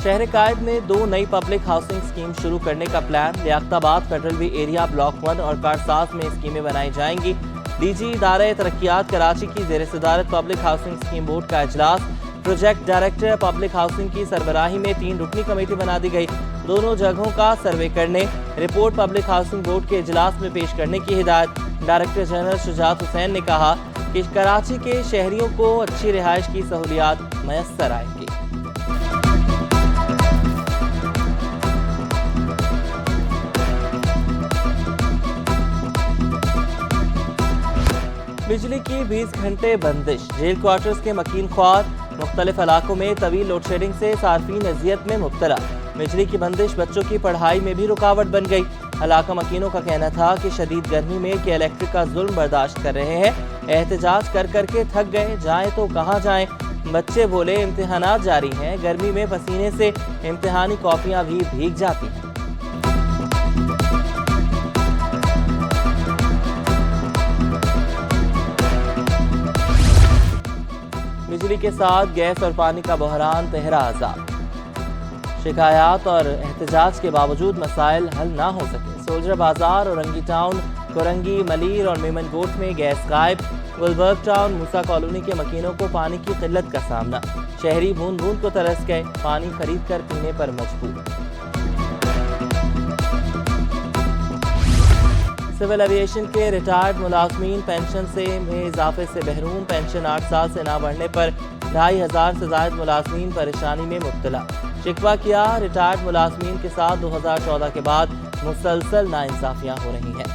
शहर कायद में 2 नई पब्लिक हाउसिंग स्कीम शुरू करने का प्लान। लियाकताबाद फेडरल वे एरिया ब्लॉक 1 और कारसाज में स्कीमें बनाई जाएंगी। डीजी इदारे तरक्कियात कराची की ज़ेर सदारत पब्लिक हाउसिंग स्कीम बोर्ड का इजलास। प्रोजेक्ट डायरेक्टर पब्लिक हाउसिंग की सरबराही में 3 रुकनी कमेटी बना दी गई। दोनों जगहों का सर्वे करने रिपोर्ट पब्लिक हाउसिंग बोर्ड के इजलास में पेश करने की हिदायत। डायरेक्टर जनरल शुजात हुसैन ने कहा कि कराची के शहरियों को अच्छी रिहाइश की सहूलियात मैसर आएंगी। बिजली की 20 घंटे बंदिश। जेल क्वार्टर्स के मकीन ख्वार। मुख्तलिफ इलाकों में तवील लोड शेडिंग से सार्फिन अजियत में मुब्तला। बिजली की बंदिश बच्चों की पढ़ाई में भी रुकावट बन गई। इलाका मकीनों का कहना था कि शदीद गर्मी में के इलेक्ट्रिक का जुल्म बर्दाश्त कर रहे हैं। एहतजाज कर करके थक गए, जाएं तो कहाँ जाएं। बच्चे बोले इम्तिहानात जारी हैं, गर्मी में पसीने से इम्तिहानी कॉपियां भी भीग जाती हैं। बिजली के साथ गैस और पानी का बहरान तेहरा आजाद। शिकायत और एहतजाज के बावजूद मसाइल हल ना हो सके। सोल्जर बाजार, औरंगी टाउन, कोरंगी, मलीर और मेमन गोट में गैस गायब। गुलबर्ग टाउन, मूसा कॉलोनी के मकीनों को पानी की किल्लत का सामना। शहरी बूंद बूंद को तरस गए, पानी खरीद कर पीने पर मजबूर। सिविल एविएशन के रिटायर्ड मुलाजमीन पेंशन में इजाफे से महरूम। पेंशन 8 साल से ना बढ़ने पर 2500 से ज़ायद मुलाजमीन परेशानी में मुब्तला। शिकवा किया, रिटायर्ड मुलाजमीन के साथ 2014 के बाद मुसलसल नाइंसाफियां हो रही हैं।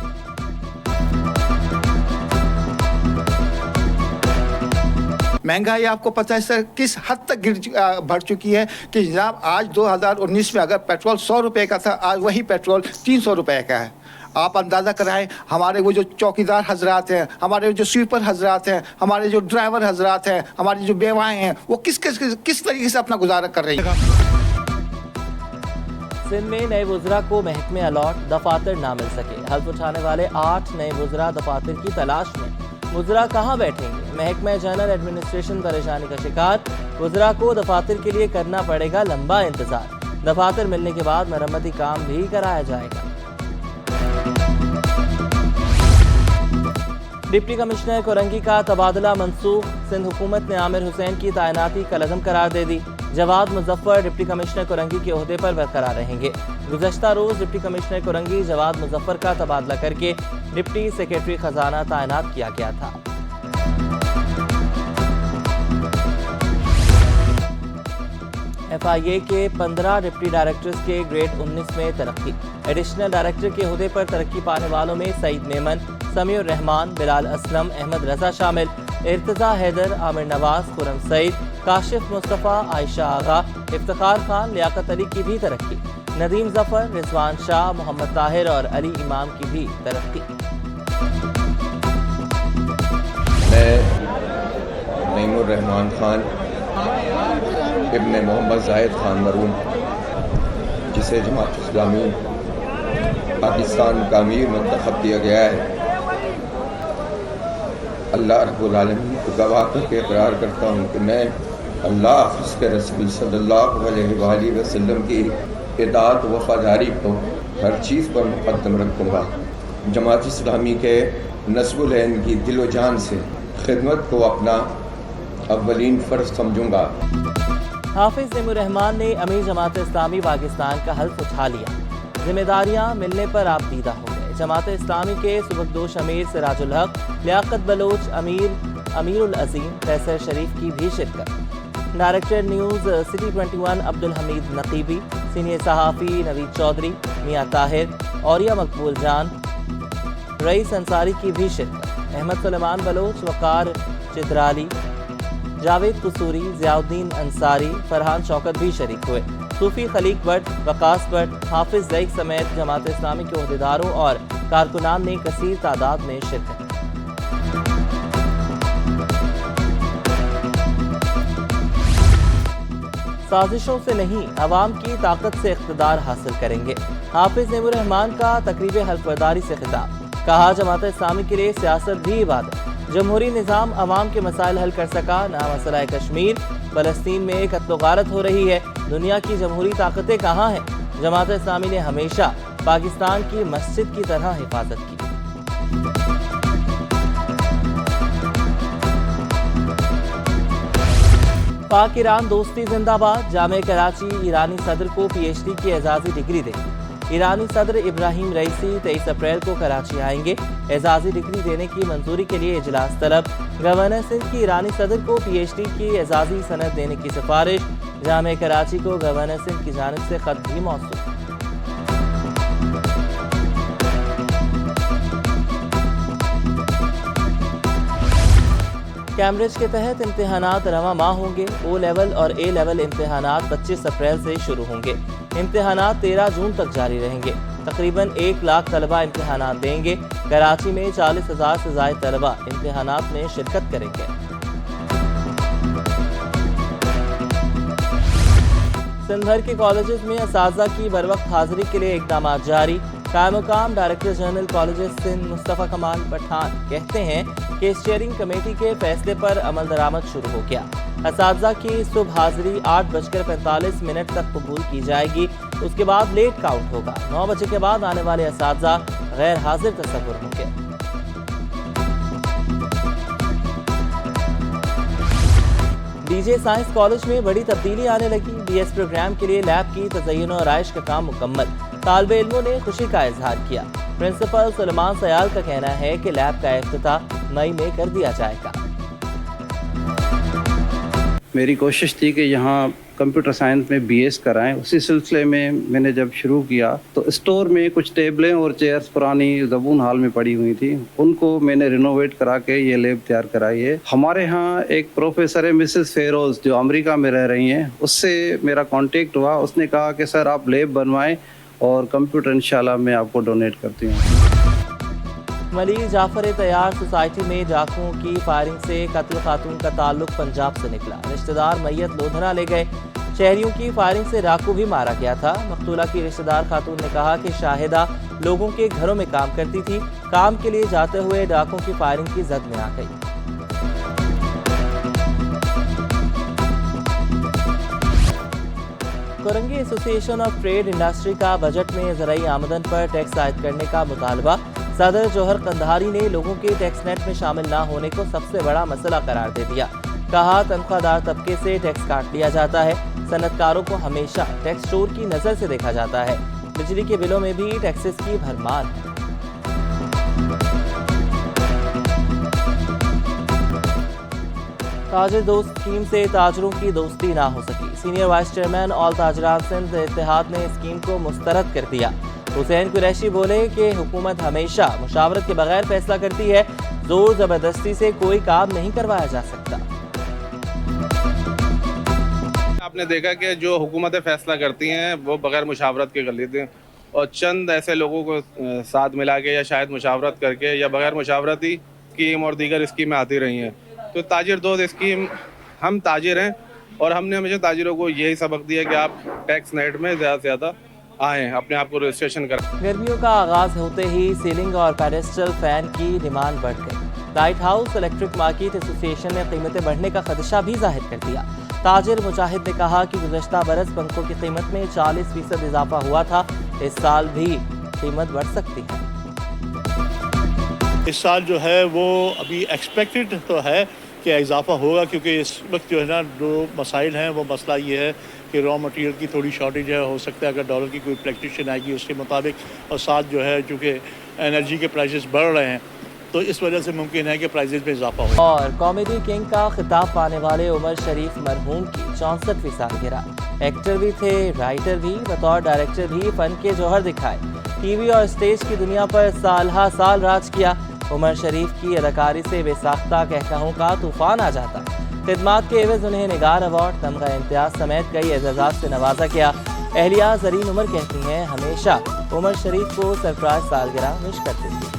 महंगाई आपको पता है सर किस हद तक बढ़ चुकी है कि जनाब आज 2019 में अगर पेट्रोल 100 रुपये का था, आज वही पेट्रोल 300 रुपये का है। आप अंदाज़ा कराएं, हमारे वो जो चौकीदार हजरात हैं, हमारे जो स्वीपर हजरात हैं, हमारे जो ड्राइवर हजरात हैं, हमारी जो बेवाएं हैं, वो किस तरीके से अपना गुजारा कर रही हैं। सिंध में नए वुज़रा को महकमे अलॉट, दफातर ना मिल सके। हल्फ उठाने वाले 8 नए वुज़रा दफातर की तलाश में। वुज़रा कहाँ बैठेंगे? महकमा जनरल एडमिनिस्ट्रेशन परेशानी का शिकार। वुज़रा को दफातर के लिए करना पड़ेगा लंबा इंतजार। दफातर मिलने के बाद मरम्मती काम भी कराया जाएगा। डिप्टी कमिश्नर कोरंगी का तबादला मंसूख। सिंध हुकूमत ने आमिर हुसैन की तैनाती कलअदम करार दे दी। जवाद मुजफ्फर डिप्टी कमिश्नर कोरंगी के ओहदे पर बरकरार रहेंगे। गुज़श्ता रोज डिप्टी कमिश्नर कोरंगी जवाद मुजफ्फर का तबादला करके डिप्टी सेक्रेटरी खजाना तैनात किया गया था। FIA के 15 डिप्टी डायरेक्टर्स के ग्रेड 19 में तरक्की। एडिशनल डायरेक्टर के ओहदे पर तरक्की पाने वालों में सईद मेमन, समीउर रहमान, बिलाल असलम, अहमद रजा शामिल। इर्तजा हैदर, आमिर नवाज, खुरम सईद, काशिफ मुस्तफ़ा, आयशा आगा, इफ्तिखार खान, लियाकत अली की भी तरक्की। नदीम जफर, रिजवान शाह, मोहम्मद ताहिर और अली इमाम की भी तरक्की। मैं नईमुर रहमान खान इब्ने मोहम्मद जाहिद खान मरूम, जिसे जमात इस्लामी पाकिस्तान का अमीर मुंतखब किया गया है, अल्लाह रब्बुल आलमीन को गवाह करके इकरार करता हूँ कि मैं अल्लाह उसके रसूल सल्लल्लाहु अलैहि वसल्लम की इताअत व वफादारी को हर चीज़ पर मुक़द्दम रखूँगा। जमात इस्लामी के नस्बुल ऐन की दिलो जान से खिदमत को अपना अव्वलीन फ़र्ज़ समझूँगा। हाफिज नईमुर रहमान ने अमीर जमात इस्लामी पाकिस्तान का हल्फ उठा लिया। जिम्मेदारियां मिलने पर आप दीदा हो गए। जमात इस्लामी के सुबकदोश अमीर सिराजुल हक, लियाकत बलोच, अमीरुल अजीम, फैसल शरीफ की भी शिरकत। Director news city 21 Abdul Hameed Naqibi, senior सहाफ़ी नवीद चौधरी, मियाँ ताहिर, औरिया मकबूल जान, रईस अंसारी की भी शिरकत। अहमद सुलेमान बलोच, वकार चित्राली, जावेद कसूरी, ज़ियाउद्दीन अंसारी, फरहान शौकत भी शरीक हुए। सूफी खलीक भट्ट, वकास भट्ट, हाफिज ज़ैक समेत जमात इस्लामी के ओहदेदारों और कारकुनान ने कसीर तादाद में शिरकत। साजिशों से नहीं, अवाम की ताकत से इख्तिदार हासिल करेंगे। हाफिज नईमुर रहमान का तकरीब हल्फबरदारी से खिताब। कहा, जमात इस्लामी के लिए सियासत भी इबादत। जमहूरी निज़ाम अवाम के मसाइल हल कर सका, ना मसला कश्मीर। फलस्तीन में कत्ल गारत हो रही है, दुनिया की जमहूरी ताकतें कहाँ हैं? जमात इस्लामी ने हमेशा पाकिस्तान की मस्जिद की तरह हिफाजत की। पाक ईरान दोस्ती जिंदाबाद। जामे कराची ईरानी सदर को PhD की एजाजी डिग्री देगी। ईरानी सदर इब्राहिम रईसी 23 अप्रैल को कराची आएंगे। एजाजी डिग्री देने की मंजूरी के लिए इजलास तलब। गवर्नर सिंध की ईरानी सदर को PhD की एजाजी सनद देने की सिफारिश। जामे कराची को गवर्नर सिंध की जानिब से खत भी मौसूल। कैम्ब्रिज के तहत इम्तिहानात रवां माह होंगे। O लेवल और A लेवल इम्तिहानात 25 अप्रैल से शुरू होंगे। इम्तिहानात 13 जून तक जारी रहेंगे। तकरीबन 1 लाख तलबा इम्तिहानात देंगे। कराची में 40,000 से ज़ायद तलबा इम्तिहानात में शिरकत करेंगे। सिंध भर के कॉलेजेस में असातिज़ा की बरवक्त हाजिरी के लिए इक़दामात जारी। कायम-ओ-काम director general colleges Sindh Mustafa Kamal Pathan कहते हैं कि स्टीयरिंग कमेटी के फैसले पर अमल दरामद शुरू हो गया। असातिज़ा की सुबह हाजिरी 8:45 तक कबूल की जाएगी। उसके बाद लेट काउंट होगा। 9 बजे के बाद आने वाले असातिज़ा गैर हाजिर तस्वुर होंगे। डीजे साइंस कॉलेज में बड़ी तब्दीली आने लगी। BS प्रोग्राम के लिए लैब की तज़य्युन और आराइश का काम मुकम्मल। तालिबे इल्मों ने खुशी का इजहार किया। प्रिंसिपल सुलेमान सयाल का कहना है कि लैब का इफ्तिताह मई में कर दिया जाएगा। मेरी कोशिश थी कि यहाँ कंप्यूटर साइंस में BS कराएं। उसी सिलसिले में मैंने जब शुरू किया तो स्टोर में कुछ टेबलें और चेयर्स पुरानी ज़बून हाल में पड़ी हुई थी, उनको मैंने रिनोवेट करा के ये लैब तैयार कराई है। हमारे यहाँ एक प्रोफेसर है मिसेस फेरोज़, जो अमेरिका में रह रही हैं, उससे मेरा कांटेक्ट हुआ। उसने कहा कि सर आप लैब बनवाएं और कंप्यूटर इंशाल्लाह मैं आपको डोनेट करती हूँ। मलिक जाफर तैयार सोसाइटी में डाकुओं की फायरिंग से कत्ल खातून का ताल्लुक पंजाब से निकला। रिश्तेदार मैयत लोधरा ले गए। शहरियों की फायरिंग से डाकू भी मारा गया था। मकतूला की रिश्तेदार खातून ने कहा कि शाहिदा लोगों के घरों में काम करती थी। काम के लिए जाते हुए डाकुओं की फायरिंग की जद में आ गई। Korangi association of trade industry का बजट में ज़राई आमदन पर टैक्स आयद करने का मुतालबा। सदर जौहर कंधारी ने लोगों के टैक्स नेट में शामिल ना होने को सबसे बड़ा मसला करार दे दिया। कहा तनख्वाहदार तबके से टैक्स काट लिया जाता है। सनतकारों को हमेशा टैक्स चोर की नज़र से देखा जाता है। बिजली के बिलों में भी टैक्सेस की भरमार है। ताजिर दोस्त स्कीम से ताजरों की दोस्ती ना हो सकी। सीनियर वाइस चेयरमैन ऑल ताजरात सिंध इत्तेहाद ने स्कीम को मुस्तरद कर दिया। हुसैन कुरैशी बोले कि हुकूमत हमेशा मुशावरत के बगैर फैसला करती है। जोर जबरदस्ती से कोई काम नहीं करवाया जा सकता। आपने देखा कि जो हुकूमतें फैसला करती हैं वो बगैर मुशावरत के कर लेते हैं, और चंद ऐसे लोगों को साथ मिला के या शायद मुशावरत करके या बगैर मुशावरत ही स्कीम और दीगर स्कीमें आती रही हैं। तो ताजिर दोस्त स्कीम, हम ताजिर हैं और हमने हमेशा ताजिरों को यही सबक दिया कि आप टैक्स नेट में ज़्यादा से ज़्यादा आएँ, अपने आप को रजिस्ट्रेशन करें। गर्मियों का आगाज होते ही सीलिंग और पेडेस्टल फैन की डिमांड बढ़ गई। Light house electric market association ने कीमतें बढ़ने का खदशा भी जाहिर कर दिया। ताजिर मुजाहिद ने कहा कि गुज़श्ता बरस पंखों की कीमत में 40% इजाफा हुआ था। इस साल भी कीमत बढ़ सकती है। इस साल जो है वो अभी एक्सपेक्टेड तो है कि इजाफा होगा, क्योंकि इस वक्त जो है ना जो मसाइल हैं वो मसला ये है कि रॉ मटेरियल की थोड़ी शॉर्टेज है। हो सकता है अगर डॉलर की कोई फ्लक्चुएशन आएगी उसके मुताबिक, और साथ जो है चूँकि एनर्जी के प्राइसेस बढ़ रहे हैं तो इस वजह से मुमकिन है कि प्राइसेस में इजाफा हो। और कॉमेडी किंग का खिताब पाने वाले उमर शरीफ मरहूम की 64वीं सालगिरह। एक्टर भी थे, राइटर भी, बतौर डायरेक्टर भी फन के जौहर दिखाए। टीवी और स्टेज की दुनिया पर साल हा साल राज किया। उमर शरीफ की अदाकारी से बेसाख्ता कहकहों का तूफान आ जाता। खिदमात के एवज उन्हें निगार अवार्ड, तमगा इम्तियाज समेत कई एजाज़ात से नवाजा गया। एहलिया ज़रीन उमर कहती हैं हमेशा उमर शरीफ को सरप्राइज सालगिरह विश करती थी।